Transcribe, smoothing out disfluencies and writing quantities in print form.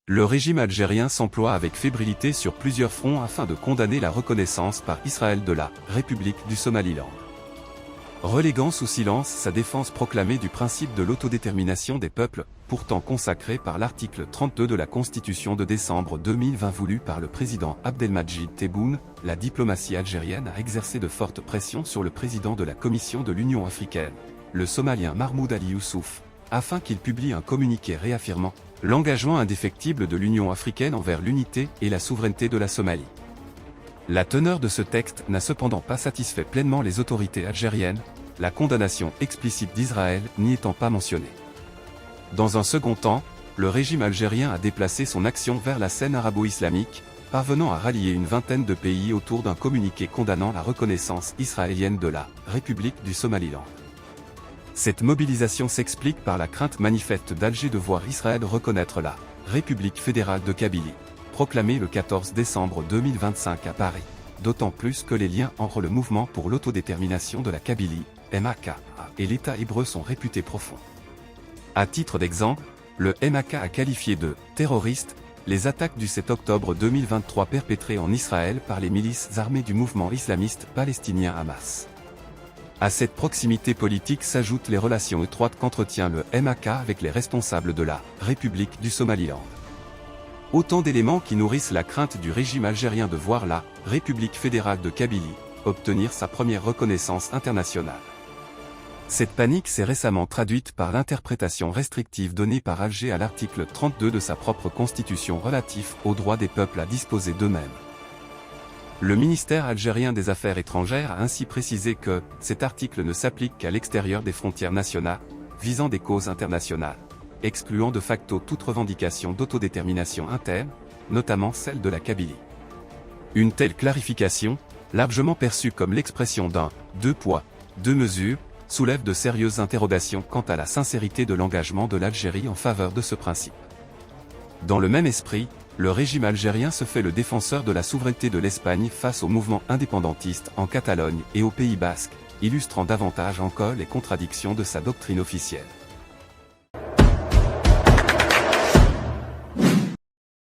Le régime algérien s'emploie avec fébrilité sur plusieurs fronts afin de condamner la reconnaissance par Israël de la République du Somaliland. Reléguant sous silence sa défense proclamée du principe de l'autodétermination des peuples, pourtant consacré par l'article 32 de la Constitution de décembre 2020 voulu par le président Abdelmadjid Tebboune, la diplomatie algérienne a exercé de fortes pressions sur le président de la Commission de l'Union africaine, le Somalien Mahmoud Ali Youssouf, afin qu'il publie un communiqué réaffirmant l'engagement indéfectible de l'Union africaine envers l'unité et la souveraineté de la Somalie. La teneur de ce texte n'a cependant pas satisfait pleinement les autorités algériennes, la condamnation explicite d'Israël n'y étant pas mentionnée. Dans un second temps, le régime algérien a déplacé son action vers la scène arabo-islamique, parvenant à rallier une vingtaine de pays autour d'un communiqué condamnant la reconnaissance israélienne de la République du Somaliland. Cette mobilisation s'explique par la crainte manifeste d'Alger de voir Israël reconnaître la République fédérale de Kabylie, proclamée le 14 décembre 2025 à Paris, d'autant plus que les liens entre le mouvement pour l'autodétermination de la Kabylie, MAK, et l'État hébreu sont réputés profonds. À titre d'exemple, le MAK a qualifié de « terroristes » les attaques du 7 octobre 2023 perpétrées en Israël par les milices armées du mouvement islamiste palestinien Hamas. À cette proximité politique s'ajoutent les relations étroites qu'entretient le MAK avec les responsables de la République du Somaliland. Autant d'éléments qui nourrissent la crainte du régime algérien de voir la République fédérale de Kabylie obtenir sa première reconnaissance internationale. Cette panique s'est récemment traduite par l'interprétation restrictive donnée par Alger à l'article 32 de sa propre constitution relatif au droit des peuples à disposer d'eux-mêmes. Le ministère algérien des Affaires étrangères a ainsi précisé que cet article ne s'applique qu'à l'extérieur des frontières nationales, visant des causes internationales, excluant de facto toute revendication d'autodétermination interne, notamment celle de la Kabylie. Une telle clarification, largement perçue comme l'expression d'un « deux poids, deux mesures », soulève de sérieuses interrogations quant à la sincérité de l'engagement de l'Algérie en faveur de ce principe. Dans le même esprit, le régime algérien se fait le défenseur de la souveraineté de l'Espagne face au mouvement indépendantiste en Catalogne et au Pays basque, illustrant davantage encore les contradictions de sa doctrine officielle.